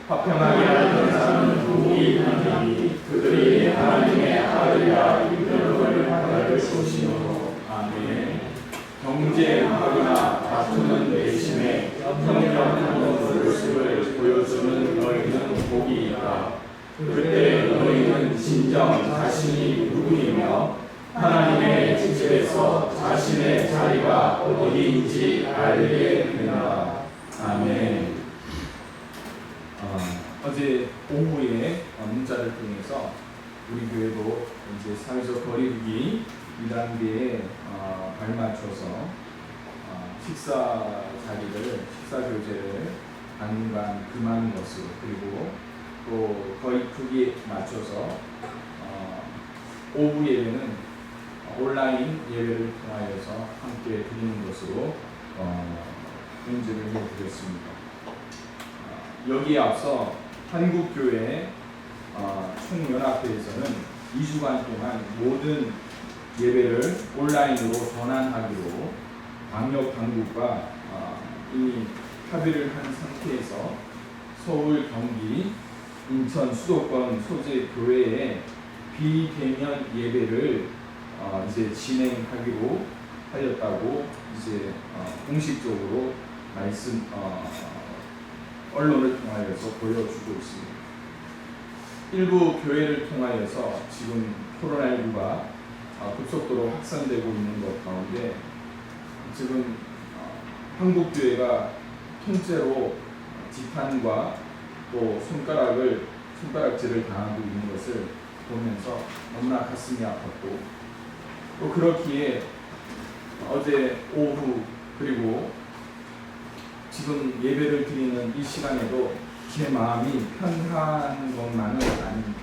화평하게 하는 자는 복이 있나니 그들이 하나님의 아들이라 이름을 받을 것이므로. 아멘. 경쟁하거나 다투는 대신에 평정하는 모습을 보여주는 너희는 복이 있다. 그때 너희는 진정 자신이 누구이며 하나님의 집에서 자신의 자리가 어디인지 알게 된다. 아멘. 어제 오후에 문자를 통해서 우리 교회도 이제 사회적 거리두기 2단계에 발맞춰서 식사 교제를 당분간 금하는 것으로, 그리고 또 거리두기에 맞춰서 오후 예배는 온라인 예배를 통하여서 함께 드리는 것으로 문제를 해드렸습니다. 여기에 앞서 한국교회 총연합회에서는 2주간 동안 모든 예배를 온라인으로 전환하기로 방역 당국과 이미 합의를 한 상태에서 서울, 경기, 인천, 수도권 소재 교회에 비대면 예배를 이제 진행하기로 하였다고 이제 공식적으로 언론을 통하여서 보여주고 있습니다. 일부 교회를 통하여서 지금 코로나19가 급속도로 확산되고 있는 것 가운데 지금 한국교회가 통째로 지탄과 또 손가락질을 당하고 있는 것을 보면서 너무나 가슴이 아팠고, 또 그렇기에 어제 오후 그리고 지금 예배를 드리는 이 시간에도 제 마음이 편한 것만은 아닙니다.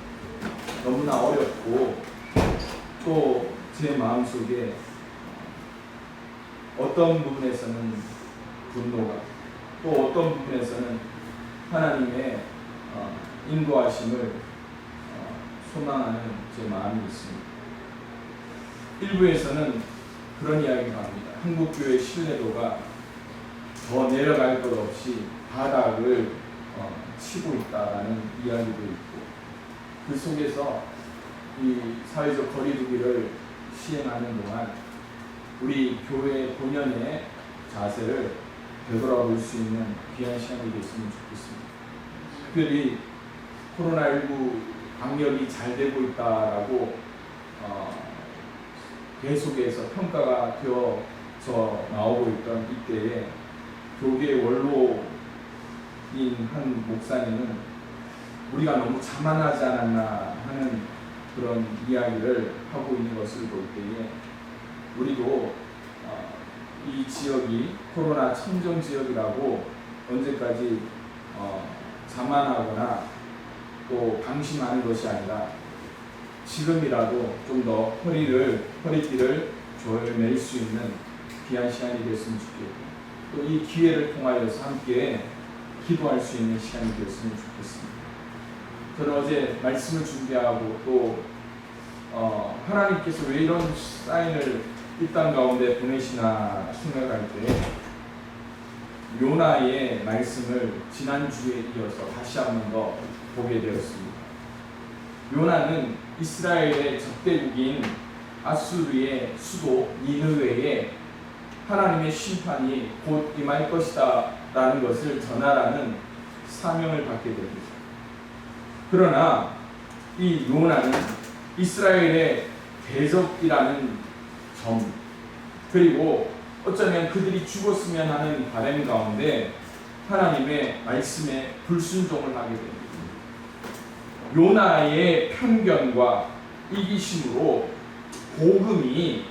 너무나 어렵고 또 제 마음속에 어떤 부분에서는 분노가, 또 어떤 부분에서는 하나님의 인도하심을 소망하는 제 마음이 있습니다. 일부에서는 그런 이야기가 합니다. 한국교회 신뢰도가 더 내려갈 것 없이 바닥을 치고 있다라는 이야기도 있고, 그 속에서 이 사회적 거리두기를 시행하는 동안 우리 교회 본연의 자세를 되돌아볼 수 있는 귀한 시간이 됐으면 좋겠습니다. 특별히 코로나19 방역이 잘 되고 있다라고 계속해서 평가가 되어서 나오고 있던 이때에 교계 원로인 한 목사님은 우리가 너무 자만하지 않았나 하는 그런 이야기를 하고 있는 것을 볼 때에 우리도 이 지역이 코로나 청정 지역이라고 언제까지 자만하거나 또 방심하는 것이 아니라 지금이라도 좀 더 허리띠를 조여맬 수 있는 귀한 시간이 됐으면 좋겠고, 또 이 기회를 통하여서 함께 기도할 수 있는 시간이 됐으면 좋겠습니다. 저는 어제 말씀을 준비하고 또 하나님께서 왜 이런 사인을 이 땅 가운데 보내시나 생각할 때 요나의 말씀을 지난주에 이어서 다시 한 번 더 보게 되었습니다. 요나는 이스라엘의 적대국인 아수르의 수도 니느웨에 하나님의 심판이 곧 임할 것이다 라는 것을 전하라는 사명을 받게 됩니다. 그러나 이 요나는 이스라엘의 대적이라는 점, 그리고 어쩌면 그들이 죽었으면 하는 바람 가운데 하나님의 말씀에 불순종을 하게 됩니다. 요나의 편견과 이기심으로 복음이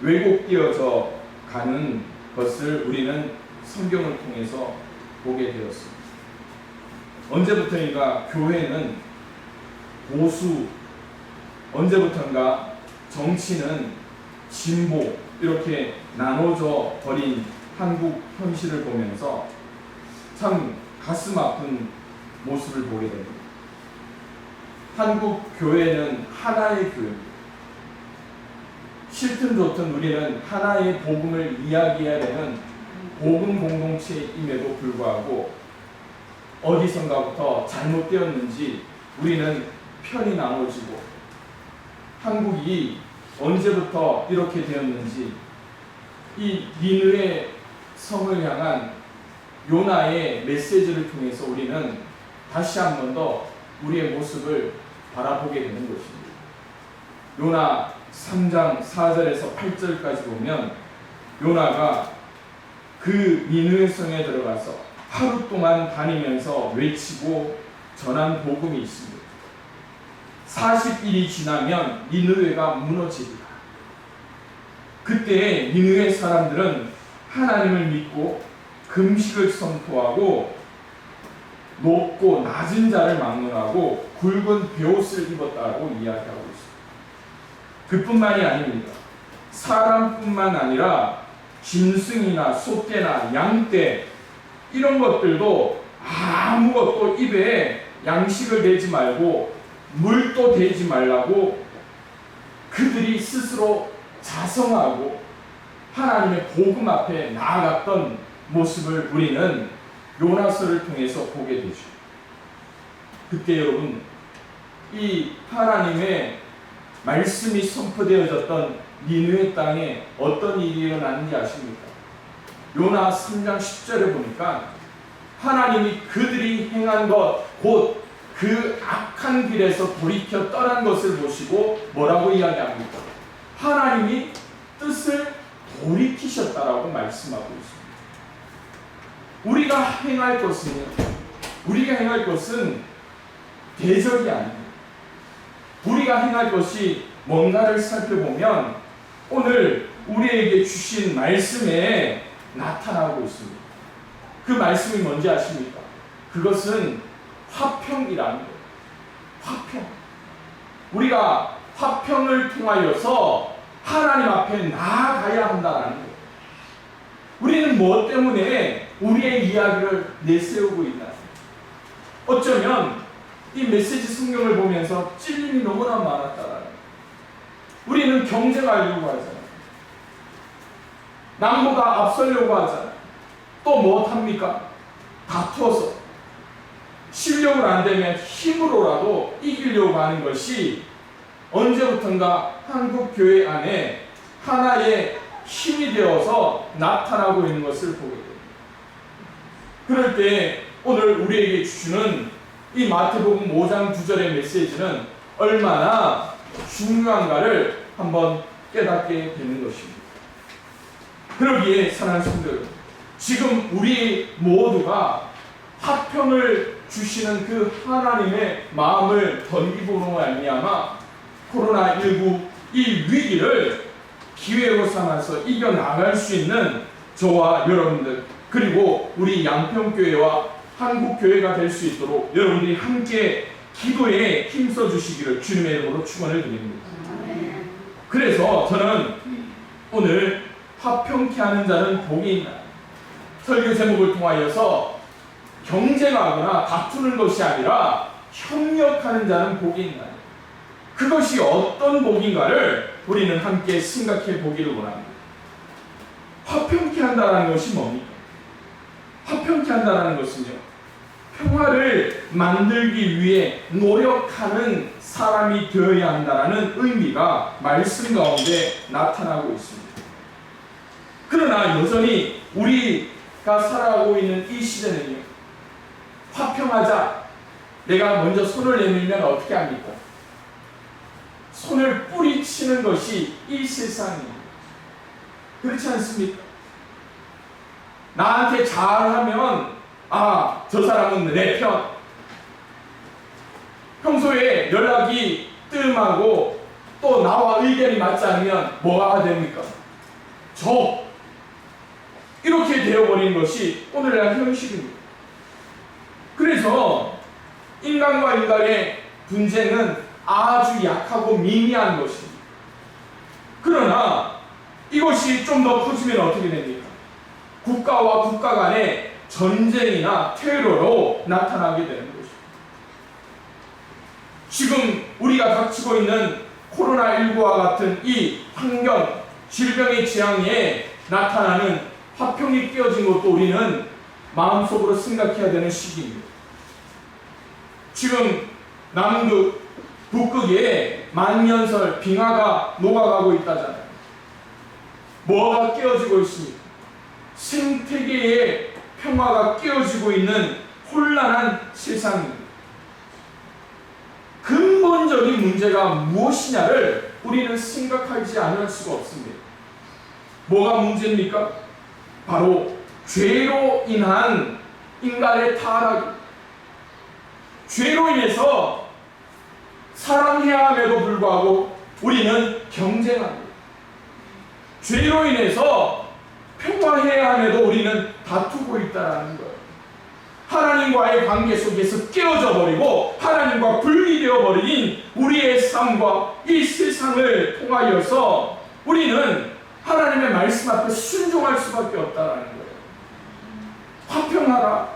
왜곡되어져 가는 것을 우리는 성경을 통해서 보게 되었습니다. 언제부터인가 교회는 보수, 언제부턴가 정치는 진보, 이렇게 나눠져 버린 한국 현실을 보면서 참 가슴 아픈 모습을 보게 됩니다. 한국 교회는 하나의 교회입니다. 싫든 좋든 우리는 하나의 복음을 이야기해야 되는 복음 공동체임에도 불구하고 어디선가부터 잘못되었는지 우리는 편이 나눠지고, 한국이 언제부터 이렇게 되었는지, 이 니느웨 성을 향한 요나의 메시지를 통해서 우리는 다시 한 번 더 우리의 모습을 바라보게 되는 것입니다. 요나 3장 4절에서 8절까지 보면 요나가 그 니느웨 성에 들어가서 하루 동안 다니면서 외치고 전한 복음이 있습니다. 40일이 지나면 니느웨가 무너지리라. 그때 니느웨 사람들은 하나님을 믿고 금식을 선포하고 높고 낮은 자를 막론하고 굵은 베옷을 입었다고 이야기하고 있습니다. 그뿐만이 아닙니다. 사람뿐만 아니라 짐승이나 소떼나 양떼 이런 것들도 아무것도 입에 양식을 대지 말고 물도 대지 말라고 그들이 스스로 자성하고 하나님의 복음 앞에 나아갔던 모습을 우리는 요나서를 통해서 보게 되죠. 그때 여러분, 이 하나님의 말씀이 선포되어졌던 니느웨 땅에 어떤 일이 일어났는지 아십니까? 요나 3장 10절에 보니까 하나님이 그들이 행한 것, 곧 그 악한 길에서 돌이켜 떠난 것을 보시고 뭐라고 이야기합니까? 하나님이 뜻을 돌이키셨다라고 말씀하고 있습니다. 우리가 행할 것은 대적이 아닙니다. 우리가 행할 것이 뭔가를 살펴보면 오늘 우리에게 주신 말씀에 나타나고 있습니다. 그 말씀이 뭔지 아십니까? 그것은 화평이라는 거예요. 화평. 우리가 화평을 통하여서 하나님 앞에 나아가야 한다는 거예요. 우리는 무엇 때문에 우리의 이야기를 내세우고 있나? 어쩌면 이 메시지 성경을 보면서 찔림이 너무나 많았다라는 거예요. 우리는 경쟁하려고 하잖아요. 남보다 앞서려고 하잖아요. 또 무엇합니까? 다투어서 실력을 안 되면 힘으로라도 이기려고 하는 것이 언제부턴가 한국 교회 안에 하나의 힘이 되어서 나타나고 있는 것을 보게 됩니다. 그럴 때 오늘 우리에게 주시는 이 마태복음 5장 9절의 메시지는 얼마나 중요한가를 한번 깨닫게 되는 것입니다. 그러기에 사랑하는 성도 여러분, 지금 우리 모두가 화평을 주시는 그 하나님의 마음을 던기보로 말미암아 코로나19 이 위기를 기회로 삼아서 이겨나갈 수 있는 저와 여러분들, 그리고 우리 양평교회와 한국교회가 될 수 있도록 여러분들이 함께 기도에 힘써 주시기를 주님의 이름으로 축원을 드립니다. 그래서 저는 오늘 화평케 하는 자는 복이 있나, 설교 제목을 통하여서 경쟁하거나 다투는 것이 아니라 협력하는 자는 복이 있나, 그것이 어떤 복인가를 우리는 함께 생각해 보기를 원합니다. 화평케 한다는 것이 뭡니까? 화평케 한다는 것은요, 평화를 만들기 위해 노력하는 사람이 되어야 한다는 의미가 말씀 가운데 나타나고 있습니다. 그러나 여전히 우리가 살아가고 있는 이 시대는요, 화평하자, 내가 먼저 손을 내밀면 어떻게 합니까? 손을 뿌리치는 것이 이 세상입니다. 그렇지 않습니까? 나한테 잘하면 저 사람은 내 편. 평소에 연락이 뜸하고 또 나와 의견이 맞지 않으면 뭐가 됩니까? 이렇게 되어버리는 것이 오늘날 현실입니다. 그래서 인간과 인간의 분쟁은 아주 약하고 미미한 것입니다. 그러나 이것이 좀 더 커지면 어떻게 됩니까? 국가와 국가 간의 전쟁이나 테러로 나타나게 되는 것입니다. 지금 우리가 닥치고 있는 코로나19와 같은 이 환경, 질병의 재앙에 나타나는 화평이 깨어진 것도 우리는 마음속으로 생각해야 되는 시기입니다. 지금 남극, 북극에 만년설 빙하가 녹아가고 있다잖아요. 뭐가 깨어지고 있습니까? 생태계의 평화가 깨어지고 있는 혼란한 세상입니다. 근본적인 문제가 무엇이냐를 우리는 생각하지 않을 수가 없습니다. 뭐가 문제입니까? 바로 죄로 인한 인간의 타락. 죄로 인해서 사랑해야 함에도 불구하고 우리는 경쟁합니다. 죄로 인해서 평화해야 함에도 우리는 다투고 있다는 거예요. 하나님과의 관계 속에서 깨어져 버리고 하나님과 분리되어 버린 우리의 삶과 이 세상을 통하여서 우리는 하나님의 말씀 앞에 순종할 수밖에 없다는 거예요. 화평하라.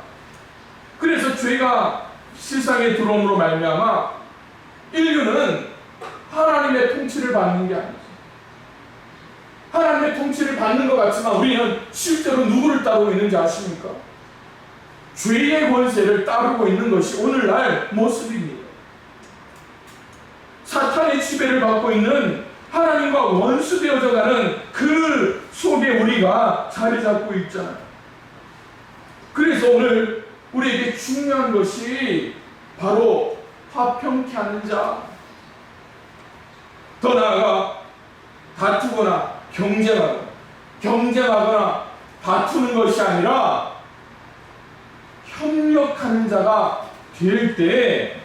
그래서 죄가 세상에 들어옴으로 말미암아 인류는 하나님의 통치를 받는 게 아니죠. 하나님의 통치를 받는 것 같지만 우리는 실제로 누구를 따르고 있는지 아십니까? 죄의 권세를 따르고 있는 것이 오늘날 모습입니다. 사탄의 지배를 받고 있는 하나님과 원수되어져 가는 그 속에 우리가 자리 잡고 있잖아요. 그래서 오늘 우리에게 중요한 것이 바로 화평케 하는 자. 더 나아가 다투거나 경쟁하거나 다투는 것이 아니라 협력하는 자가 될 때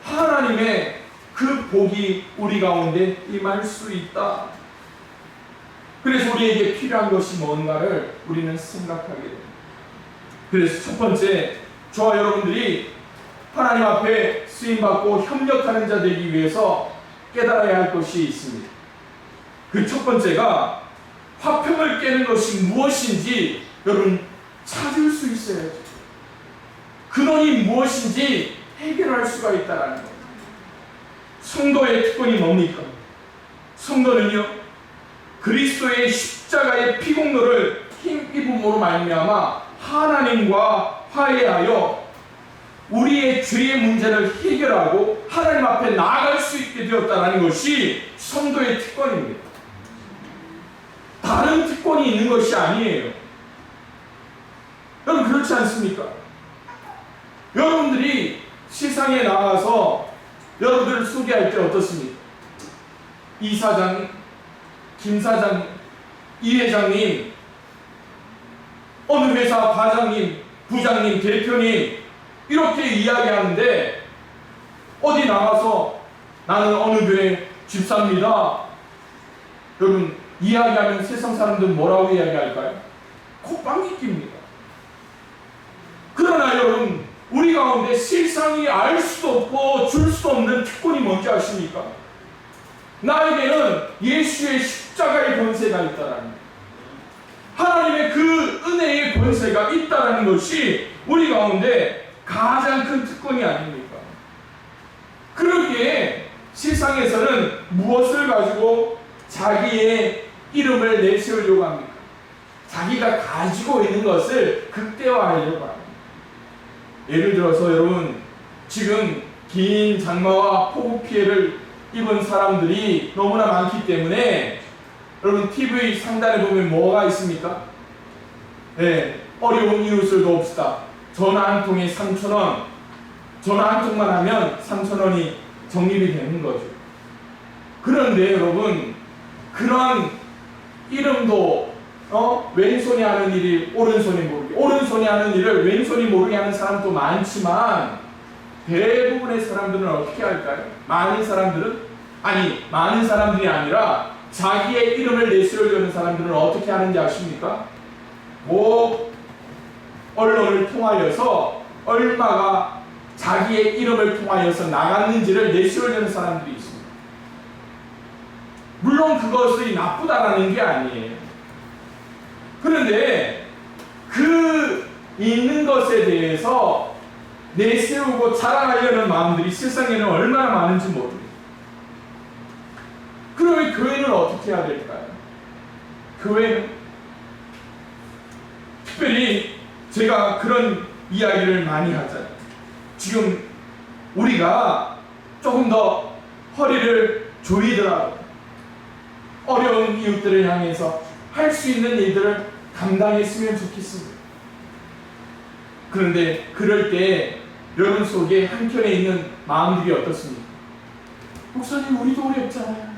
하나님의 그 복이 우리 가운데 임할 수 있다. 그래서 우리에게 필요한 것이 뭔가를 우리는 생각하게 됩니다. 그래서 첫 번째, 저와 여러분들이 하나님 앞에 쓰임받고 협력하는 자 되기 위해서 깨달아야 할 것이 있습니다. 그 첫 번째가 화평을 깨는 것이 무엇인지 여러분 찾을 수 있어야죠. 근원이 무엇인지 해결할 수가 있다는 거예요. 성도의 특권이 뭡니까? 성도는요, 그리스도의 십자가의 피공로를 힘입음으로 말미암아 하나님과 화해하여 우리의 죄의 문제를 해결하고 하나님 앞에 나아갈 수 있게 되었다는 것이 성도의 특권입니다. 다른 특권이 있는 것이 아니에요. 여러분 그렇지 않습니까? 여러분들이 세상에 나가서 여러분들을 소개할 때 어떻습니까? 이 사장님, 김 사장님, 이 회장님, 어느 회사 과장님, 부장님, 대표님 이렇게 이야기하는데 어디 나가서 나는 어느 교회 집사입니다. 여러분 이야기하면 세상 사람들 뭐라고 이야기할까요? 콧방귀 낍니다. 그러나 여러분 우리 가운데 세상이 알 수도 없고 줄 수 없는 특권이 뭔지 아십니까? 나에게는 예수의 십자가의 권세가 있다라는 거예요. 하나님의 그 은혜의 권세가 있다라는 것이 우리 가운데 가장 큰 특권이 아닙니까? 그러기에 세상에서는 무엇을 가지고 자기의 이름을 내세우려고 합니까? 자기가 가지고 있는 것을 극대화하려고 합니다. 예를 들어서 여러분 지금 긴 장마와 폭우 피해를 입은 사람들이 너무나 많기 때문에 여러분 TV 상단에 보면 뭐가 있습니까? 네, 어려운 이웃을 돕시다. 전화 한 통에 3,000원. 전화 한 통만 하면 3,000원이 적립이 되는 거죠. 그런데 여러분 그런 이름도 왼손이 하는 일이 오른손이 모르게, 오른손이 하는 일을 왼손이 모르게 하는 사람도 많지만 대부분의 사람들은 어떻게 할까요? 많은 사람들이 아니라 자기의 이름을 내세우려는 사람들은 어떻게 하는지 아십니까? 뭐 언론을 통하여서 얼마가 자기의 이름을 통하여서 나갔는지를 내세우려는 사람들이 있습니다. 물론 그것이 나쁘다라는 게 아니에요. 그런데 그 있는 것에 대해서 내세우고 자랑하려는 마음들이 세상에는 얼마나 많은지 모릅니다. 그러면 교회는 어떻게 해야 될까요? 교회는 특별히 제가 그런 이야기를 많이 하잖아요. 지금 우리가 조금 더 허리를 조이더라도 어려운 이웃들을 향해서 할 수 있는 일들을 감당했으면 좋겠습니다. 그런데 그럴 때 여러분 속에 한켠에 있는 마음들이 어떻습니까? 목사님, 우리도 어렵잖아요.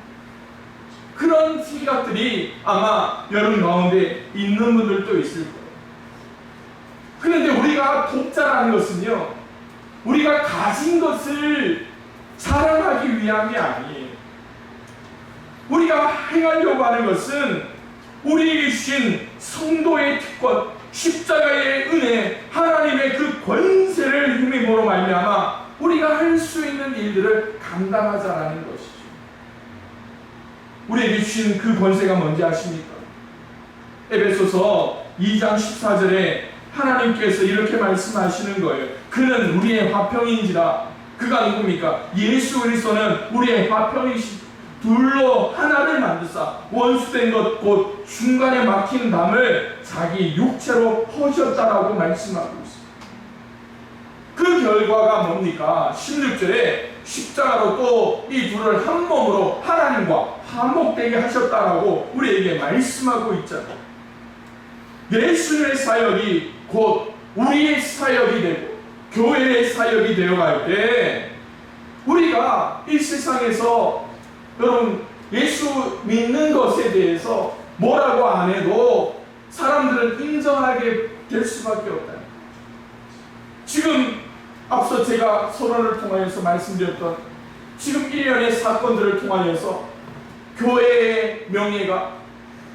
그런 생각들이 아마 여러분 가운데 있는 분들도 있을 거예요. 그런데 우리가 돕자라는 것은요, 우리가 가진 것을 자랑하기 위함이 아니에요. 우리가 행하려고 하는 것은 우리에게 주신 성도의 특권, 십자가의 은혜, 하나님의 그 권세를 힘입으로 말미암아 우리가 할 수 있는 일들을 감당하자라는 것이죠. 우리에게 주신 그 권세가 뭔지 아십니까? 에베소서 2장 14절에 하나님께서 이렇게 말씀하시는 거예요. 그는 우리의 화평인지라. 그가 누굽니까? 예수 그리스도는 우리의 화평이시다. 둘로 하나를 만드사 원수된 것 곧 중간에 막힌 담을 자기 육체로 허셨다라고 말씀하고 있습니다. 그 결과가 뭡니까? 16절에 십자가로 또 이 둘을 한 몸으로 하나님과 화목되게 하셨다라고 우리에게 말씀하고 있잖아요. 예수님의 사역이 곧 우리의 사역이 되고 교회의 사역이 되어갈 때 우리가 이 세상에서 여러분 예수 믿는 것에 대해서 뭐라고 안 해도 사람들은 인정하게 될 수밖에 없다. 지금 앞서 제가 서론을 통하여서 말씀드렸던 지금 일련의 사건들을 통하여서 교회의 명예가,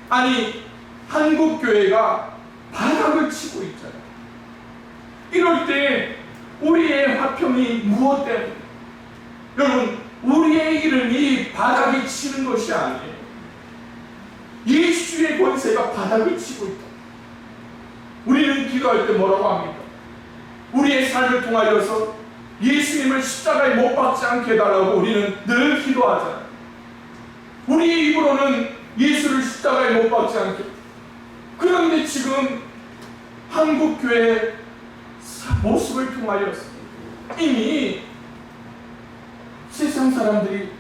아니 한국교회가 바닥을 치고 있잖아요. 이럴 때 우리의 화평이 무엇 때문에? 여러분, 우리의 이름이 바닥이 치는 것이 아니에요. 예수의 권세가 바닥을 치고 있다. 우리는 기도할 때 뭐라고 합니까? 우리의 삶을 통하여서 예수님을 십자가에 못 박지 않게 해달라고 우리는 늘 기도하잖아요. 우리의 입으로는 예수를 십자가에 못 박지 않게. 그런데 지금 한국교회 모습을 통하여서 이미 세상 사람들이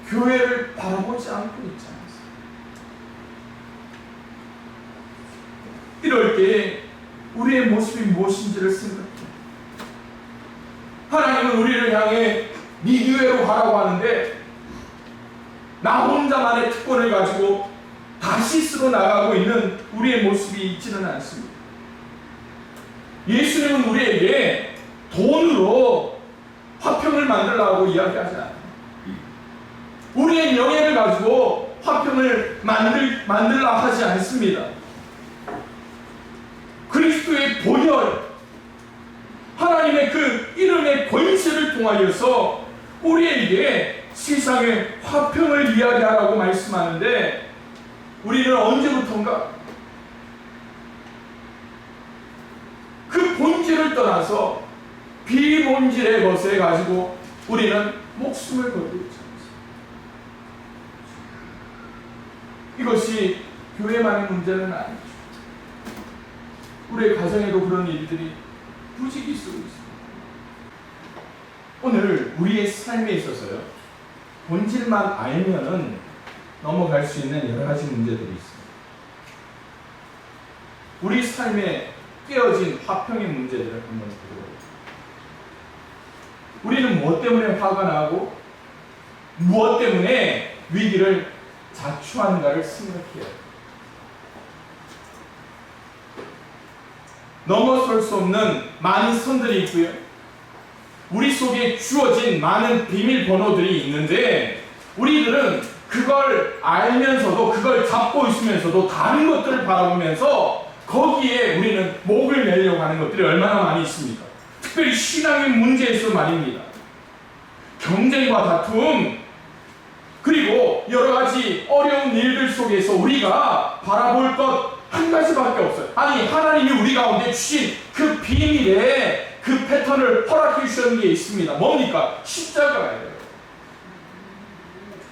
교회를 바라보지 않고 있지 않습니까? 이럴 때 우리의 모습이 무엇인지를 생각해요. 하나님은 우리를 향해 네 교회로 가라고 하는데 나 혼자만의 특권을 가지고 다시 쓰고 나가고 있는 우리의 모습이 있지는 않습니다. 예수님은 우리에게 돈으로 화평을 만들라고 이야기하지 않아요. 우리의 명예를 가지고 화평을 만들라 하지 않습니다. 그리스도의 보혈, 하나님의 그 이름의 권세를 통하여서 우리에게 세상의 화평을 이야기하라고 말씀하는데 우리는 언제부턴가 그 본질을 떠나서 비본질의 것에 가지고 우리는 목숨을 걸고 있지 않습니다. 이것이 교회만의 문제는 아니죠. 우리의 가정에도 그런 일들이 부지기 쓰고 있습니다. 오늘 우리의 삶에 있어서요, 본질만 알면은 넘어갈 수 있는 여러 가지 문제들이 있습니다. 우리 삶에 깨어진 화평의 문제들을 한번 보도록. 우리는 무엇 때문에 화가 나고 무엇 때문에 위기를 자초하는가를 생각해요. 넘어설 수 없는 많은 선들이 있고요. 우리 속에 주어진 많은 비밀번호들이 있는데 우리들은 그걸 알면서도 그걸 잡고 있으면서도 다른 것들을 바라보면서 거기에 우리는 목을 내려고 하는 것들이 얼마나 많이 있습니까? 특별히 신앙의 문제에서 말입니다. 경쟁과 다툼, 그리고 여러 가지 어려운 일들 속에서 우리가 바라볼 것 한 가지밖에 없어요. 아니, 하나님이 우리 가운데 주신 그 비밀의 그 패턴을 허락해 주셨는 게 있습니다. 뭡니까? 십자가예요.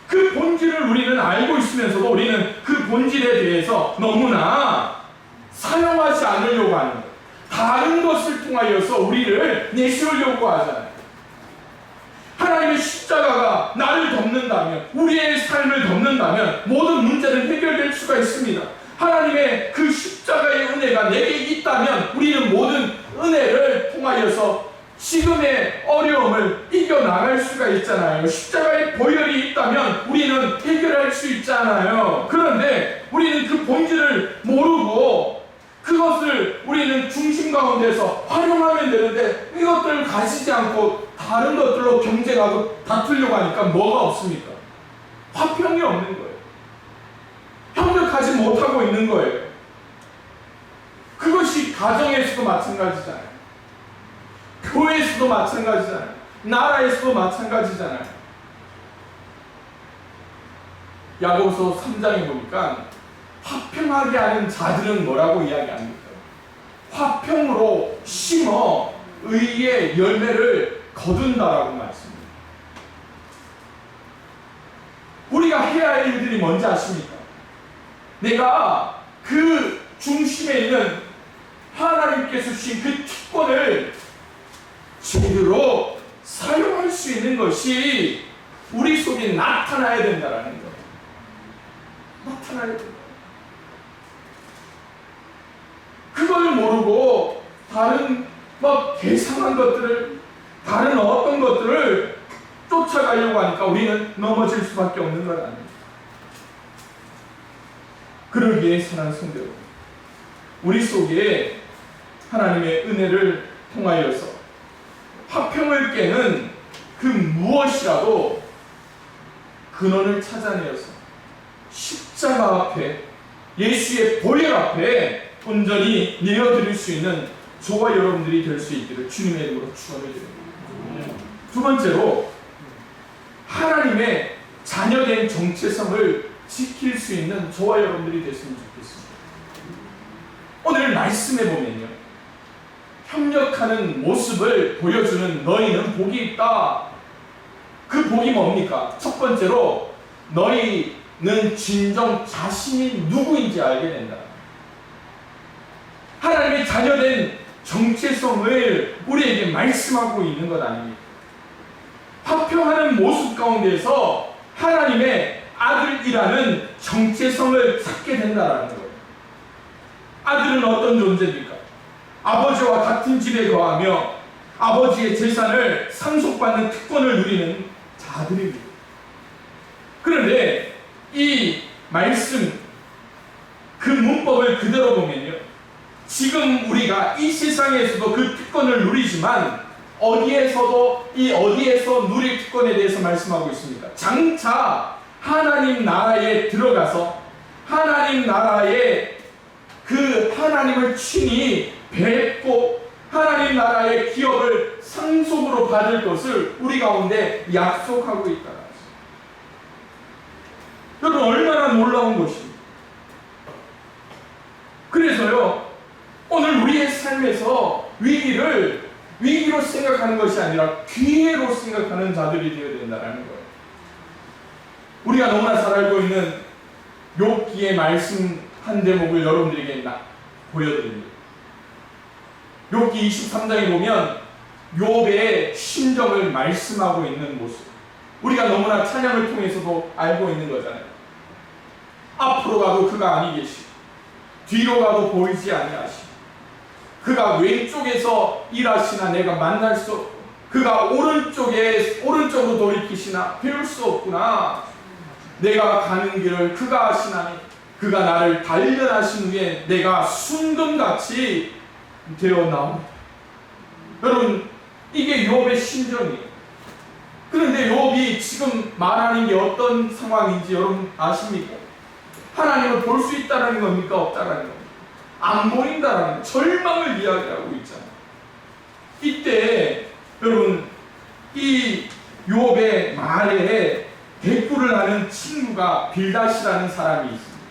그 본질을 우리는 알고 있으면서도 우리는 그 본질에 대해서 너무나 사용하지 않으려고 하는 거예요. 다른 것을 통하여서 우리를 내세우려고 하잖아요. 하나님의 십자가가 나를 덮는다면, 우리의 삶을 덮는다면 모든 문제는 해결될 수가 있습니다. 하나님의 그 십자가의 은혜가 내게 있다면 우리는 모든 은혜를 통하여서 지금의 어려움을 이겨나갈 수가 있잖아요. 십자가의 보혈이 있다면 우리는 해결할 수 있잖아요. 그런데 우리는 그 본질을 모르고 그것을 우리는 중심 가운데서 활용하면 되는데, 이것들을 가지지 않고 다른 것들로 경쟁하고 다투려고 하니까 뭐가 없습니까? 화평이 없는 거예요. 협력하지 못하고 있는 거예요. 그것이 가정에서도 마찬가지잖아요. 교회에서도 마찬가지잖아요. 나라에서도 마찬가지잖아요. 야고보서 3장에 보니까 화평하게 하는 자들은 뭐라고 이야기합니까? 화평으로 심어 의의 열매를 거둔다라고 말씀합니다. 우리가 해야 할 일들이 뭔지 아십니까? 내가 그 중심에 있는 하나님께서 주신 그 특권을 제대로 사용할 수 있는 것이 우리 속에 나타나야 된다라는 거예요. 나타나야 된다. 그걸 모르고 다른 괴상한 것들을, 다른 어떤 것들을 쫓아가려고 하니까 우리는 넘어질 수밖에 없는 것 아닙니다. 그러기에 사랑하는 성도 여러분, 우리 속에 하나님의 은혜를 통하여서 화평을 깨는 그 무엇이라도 근원을 찾아내어서 십자가 앞에, 예수의 보혈 앞에 온전히 내어드릴 수 있는 저와 여러분들이 될 수 있기를 주님의 이름으로 축원을 드립니다. 두 번째로, 하나님의 자녀된 정체성을 지킬 수 있는 저와 여러분들이 됐으면 좋겠습니다. 오늘 말씀에 보면요, 협력하는 모습을 보여주는 너희는 복이 있다. 그 복이 뭡니까? 첫 번째로, 너희는 진정 자신이 누구인지 알게 된다. 하나님의 자녀된 정체성을 우리에게 말씀하고 있는 것 아닙니까? 화평하는 모습 가운데서 하나님의 아들이라는 정체성을 찾게 된다는 거예요. 아들은 어떤 존재입니까? 아버지와 같은 집에 거하며 아버지의 재산을 상속받는 특권을 누리는 자들입니다. 그런데 이 말씀, 그 문법을 그대로 보면요, 지금 우리가 이 세상에서도 그 특권을 누리지만 어디에서 누릴 특권에 대해서 말씀하고 있습니까? 장차 하나님 나라에 들어가서 하나님 나라에 그 하나님을 친히 뵙고 하나님 나라의 기업을 상속으로 받을 것을 우리 가운데 약속하고 있다. 여러분, 얼마나 놀라운 것입니까? 그래서요, 오늘 우리의 삶에서 위기로 생각하는 것이 아니라 기회로 생각하는 자들이 되어야 된다는 거예요. 우리가 너무나 잘 알고 있는 욥기의 말씀 한 대목을 여러분들에게 보여드립니다. 욥기 23장에 보면 욥의 심정을 말씀하고 있는 모습, 우리가 너무나 찬양을 통해서도 알고 있는 거잖아요. 앞으로 가도 그가 아니 계시고 뒤로 가도 보이지 아니하시고 그가 왼쪽에서 일하시나 내가 만날 수 없고 그가 오른쪽으로 돌이키시나 배울 수 없구나. 내가 가는 길을 그가 아시나니 그가 나를 단련하신 후에 내가 순금같이 되어 나옵니다. 여러분, 이게 욥의 심정이에요. 그런데 욥이 지금 말하는 게 어떤 상황인지 여러분 아십니까? 하나님을 볼 수 있다는 겁니까? 없다는 겁니까? 안 보인다라는 절망을 이야기하고 있잖아요. 이때 여러분, 이 욥의 말에 대꾸를 하는 친구가 빌닷이라는 사람이 있습니다.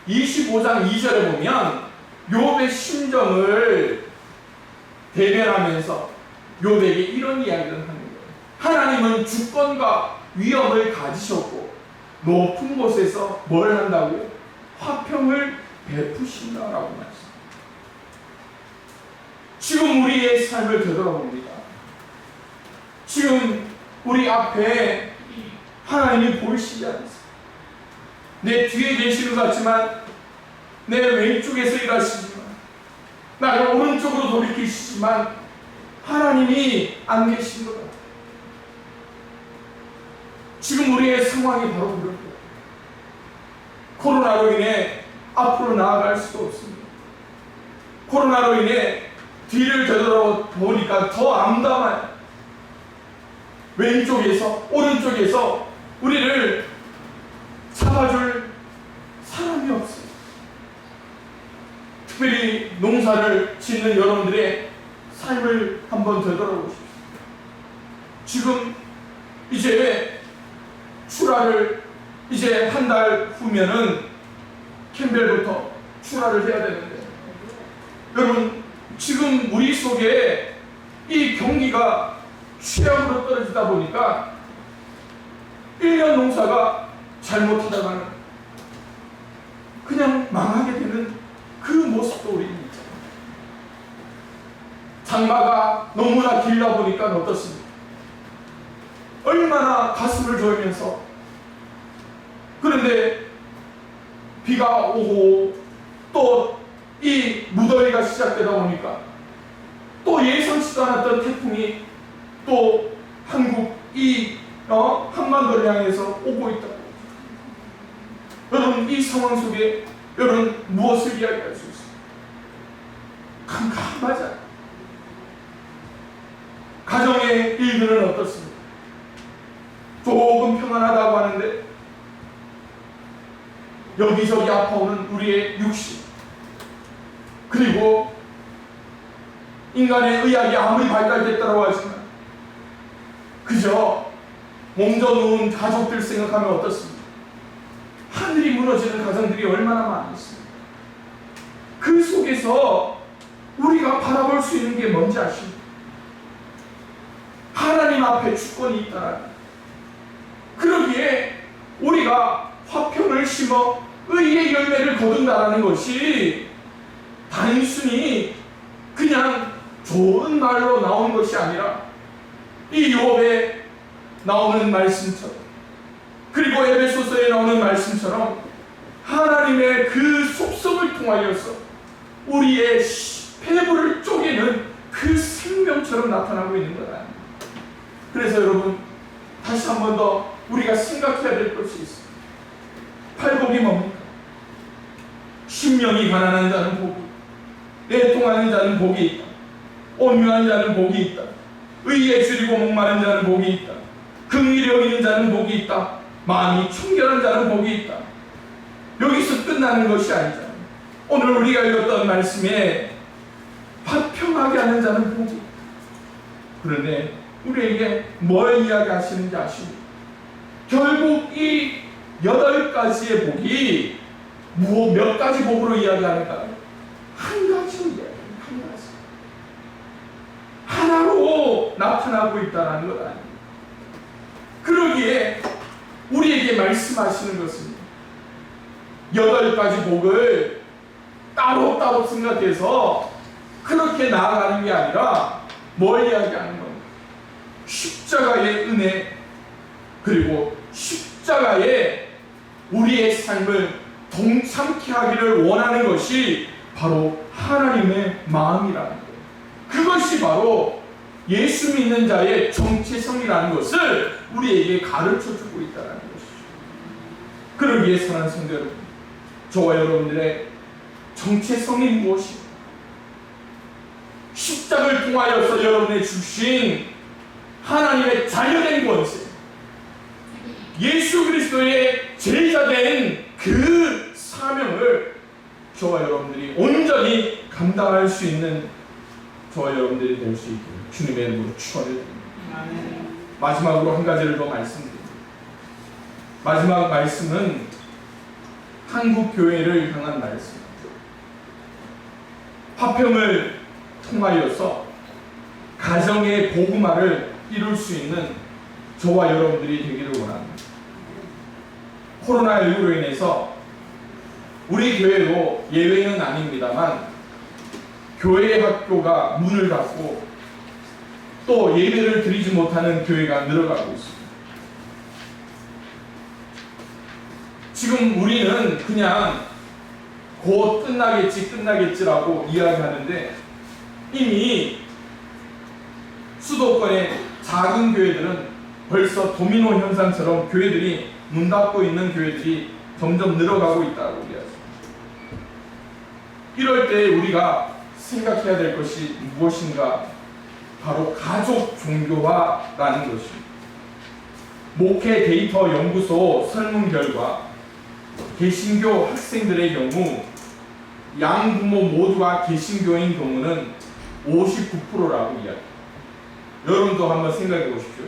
25장 2절에 보면 욥의 심정을 대변하면서 욥에게 이런 이야기를 하는 거예요. 하나님은 주권과 위엄을 가지셨고 높은 곳에서 뭘 한다고요? 화평을 베푸신다라고 말씀합니다. 지금 우리의 삶을 되돌아봅니다. 지금 우리 앞에 하나님이 보이시지 않으세요? 내 뒤에 계시는 것 같지만 내 왼쪽에서 일하시지만 나를 오른쪽으로 돌이키시지만 하나님이 안 계신 것 같아요. 지금 우리의 상황이 바로 그럴 거예요. 코로나로 인해 앞으로 나아갈 수도 없습니다. 코로나로 인해 뒤를 되돌아보니까 더 암담해요. 왼쪽에서 오른쪽에서 우리를 잡아줄 사람이 없어요. 특별히 농사를 짓는 여러분들의 삶을 한번 되돌아보십시오. 지금 이제 출하를 이제 한 달 후면은 캠벨부터 출하를 해야 되는데, 여러분 지금 우리 속에 이 경기가 취약으로 떨어지다 보니까 1년 농사가 잘못하다가는 그냥 망하게 되는 그 모습도 우리 있잖아요. 장마가 너무나 길다 보니까 어떻습니까? 얼마나 가슴을 조이면서, 그런데 비가 오고 또 이 무더위가 시작되다 보니까 또 예상치도 않았던 태풍이 또 한국 이 한반도를 향해서 오고 있다. 여러분 이 상황 속에 여러분 무엇을 이야기할 수 있어요? 캄캄하지 않아요? 가정의 일들은 어떻습니까? 조금 평안하다고 하는데 여기저기 아파오는 우리의 육신, 그리고 인간의 의학이 아무리 발달됐다고 하지만 그저 몸져 누운 가족들 생각하면 어떻습니까? 하늘이 무너지는 가정들이 얼마나 많이 있습니까? 그 속에서 우리가 바라볼 수 있는 게 뭔지 아십니까? 하나님 앞에 주권이 있다는, 그러기에 우리가 화평을 심어 의의 열매를 거둔다는 것이 단순히 그냥 좋은 말로 나온 것이 아니라 이 욥에 나오는 말씀처럼, 그리고 에베소서에 나오는 말씀처럼 하나님의 그 속성을 통하여서 우리의 폐부를 쪼개는 그 생명처럼 나타나고 있는 것 아닙니까? 그래서 여러분 다시 한 번 더 우리가 생각해야 될 것이 있습니다. 팔복이 뭡니까? 심령이 가난한 자는 복이, 애통하는 자는 복이 있다. 온유한 자는 복이 있다. 의에 줄이고 목마른 자는 복이 있다. 긍휼히 여기는 자는 복이 있다. 마음이 청결한 자는 복이 있다. 여기서 끝나는 것이 아니잖아요. 오늘 우리가 읽었던 말씀에 화평하게 하는 자는 복이 있다. 그런데 우리에게 뭘 이야기하시는지 아십니까? 결국 이 8가지의 복이 몇 가지 복으로 이야기하는가? 한 가지로 이야기합니다. 한 가지. 하나로 나타나고 있다는 것 아닙니다. 그러기에 우리에게 말씀하시는 것은 8가지 복을 따로따로 생각해서 그렇게 나아가는 게 아니라 뭘 이야기하는 겁니까? 십자가의 은혜, 그리고 십자가에 우리의 삶을 동참케 하기를 원하는 것이 바로 하나님의 마음이라는 거예요. 그것이 바로 예수 믿는 자의 정체성이라는 것을 우리에게 가르쳐주고 있다는 것이죠. 그러기에 사랑하는 성도 여러분, 저와 여러분들의 정체성이 무엇입니까? 십자가를 통하여서 여러분의 주신 하나님의 자녀된 권세, 예수 그리스도의 제자된 그 사명을 저와 여러분들이 온전히 감당할 수 있는 저와 여러분들이 될 수 있기를 주님의 이름으로 축원드립니다. 마지막으로 한 가지를 더 말씀드립니다. 마지막 말씀은 한국 교회를 향한 말씀입니다. 화평을 통하여서 가정의 복음화를 이룰 수 있는 저와 여러분들이 되기를 원합니다. 코로나19로 인해서 우리 교회도 예외는 아닙니다만 교회 학교가 문을 닫고 또 예배를 드리지 못하는 교회가 늘어가고 있습니다. 지금 우리는 그냥 곧 끝나겠지라고 이야기하는데 이미 수도권의 작은 교회들은 벌써 도미노 현상처럼 교회들이 문 닫고 있는 교회들이 점점 늘어가고 있다고 이야기합니다. 이럴 때 우리가 생각해야 될 것이 무엇인가? 바로 가족 종교화라는 것입니다. 목회 데이터 연구소 설문 결과 개신교 학생들의 경우 양부모 모두가 개신교인 경우는 59%라고 이야기합니다. 여러분도 한번 생각해 보십시오.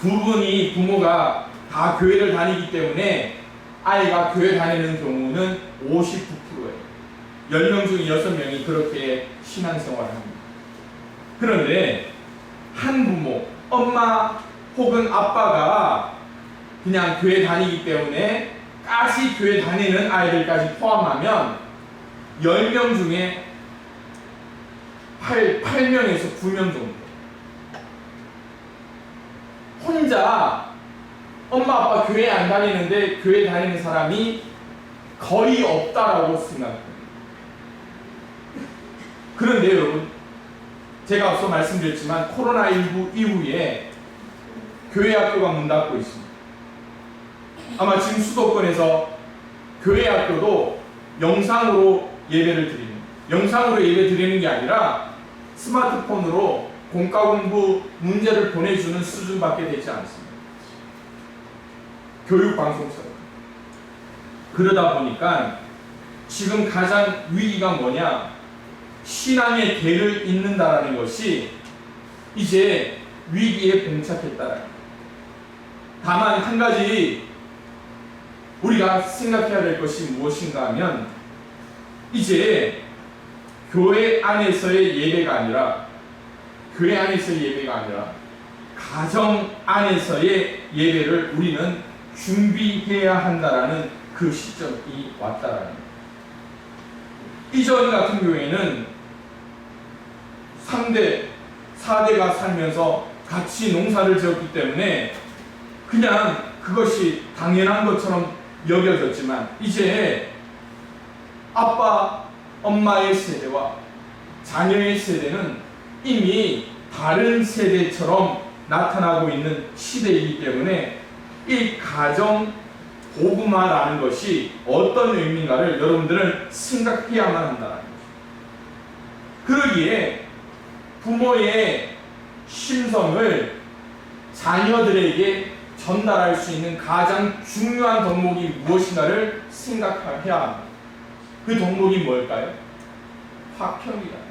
두 분이 부모가 다 교회를 다니기 때문에 아이가 교회 다니는 경우는 59%예요. 10명 중 6명이 그렇게 신앙생활을 합니다. 그런데 한 부모, 엄마 혹은 아빠가 그냥 교회 다니기 때문에 까지 교회 다니는 아이들까지 포함하면 10명 중에 8명에서 9명 정도. 혼자 엄마 아빠 교회 안 다니는데 교회 다니는 사람이 거의 없다라고 생각합니다. 그런데 여러분, 제가 앞서 말씀드렸지만 코로나19 이후에 교회 학교가 문 닫고 있습니다. 아마 지금 수도권에서 교회 학교도 영상으로 예배를 드리는, 영상으로 예배 드리는 게 아니라 스마트폰으로 공과 공부 문제를 보내주는 수준밖에 되지 않습니다. 교육방송처럼. 그러다 보니까 지금 가장 위기가 뭐냐? 신앙의 대를 잇는다라는 것이 이제 위기에 봉착했다라는 거예요. 다만 한 가지 우리가 생각해야 될 것이 무엇인가 하면 이제 교회 안에서의 예배가 아니라 가정 안에서의 예배를 우리는 준비해야 한다라는 그 시점이 왔다라는 거예요. 이전 같은 경우에는 3대, 4대가 살면서 같이 농사를 지었기 때문에 그냥 그것이 당연한 것처럼 여겨졌지만 이제 아빠, 엄마의 세대와 자녀의 세대는 이미 다른 세대처럼 나타나고 있는 시대이기 때문에 이 가정 복음화라는 것이 어떤 의미인가를 여러분들은 생각해야만 한다는 거죠. 그러기에 부모의 심성을 자녀들에게 전달할 수 있는 가장 중요한 덕목이 무엇인가를 생각해야 합니다. 그 덕목이 뭘까요? 화평이라는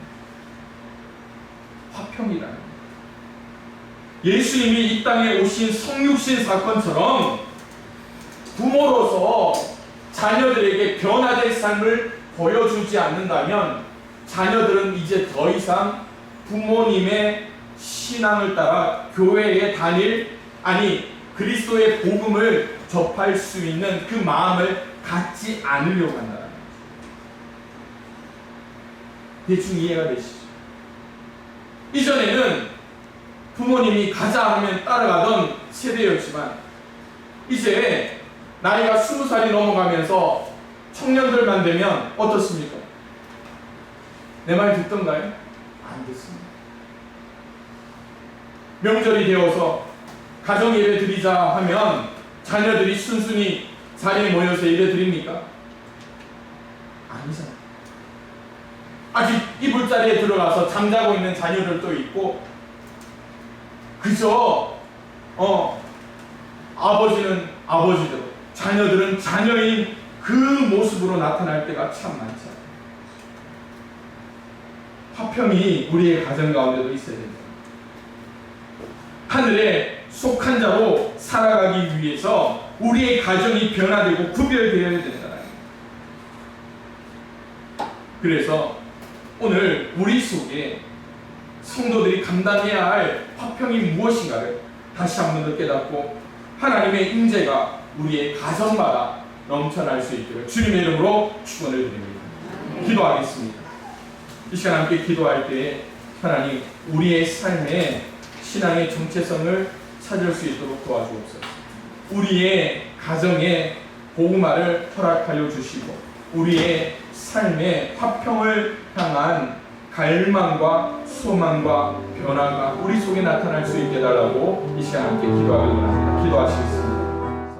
예수님이 이 땅에 오신 성육신 사건처럼 부모로서 자녀들에게 변화된 삶을 보여주지 않는다면 자녀들은 이제 더 이상 부모님의 신앙을 따라 교회에 그리스도의 복음을 접할 수 있는 그 마음을 갖지 않으려고 한다는 거죠. 대충 이해가 되시죠? 이전에는 부모님이 가자 하면 따라가던 세대였지만 이제 나이가 20살이 넘어가면서 청년들만 되면 어떻습니까? 내 말 듣던가요? 안 듣습니다. 명절이 되어서 가정 예배 드리자 하면 자녀들이 순순히 자리에 모여서 예배 드립니까? 아니잖아요. 아직 이불자리에 들어가서 잠자고 있는 자녀들도 있고 그저 아버지는 아버지대로 자녀들은 자녀인 그 모습으로 나타날 때가 참 많죠. 화평이 우리의 가정 가운데도 있어야 됩니다. 하늘에 속한 자로 살아가기 위해서 우리의 가정이 변화되고 구별되어야 된다. 그래서 오늘 우리 속에 성도들이 감당해야 할 화평이 무엇인가를 다시 한 번 더 깨닫고 하나님의 임재가 우리의 가정마다 넘쳐날 수 있도록 주님의 이름으로 축원을 드립니다. 기도하겠습니다. 이 시간 함께 기도할 때 하나님 우리의 삶에 신앙의 정체성을 찾을 수 있도록 도와주옵소서. 우리의 가정에 복음화를 허락하여 주시고 우리의 삶의 화평을 향한 갈망과 소망과 변화가 우리 속에 나타날 수 있게 해달라고 이 시간 함께 기도하길 원합니다. 기도하시겠습니다.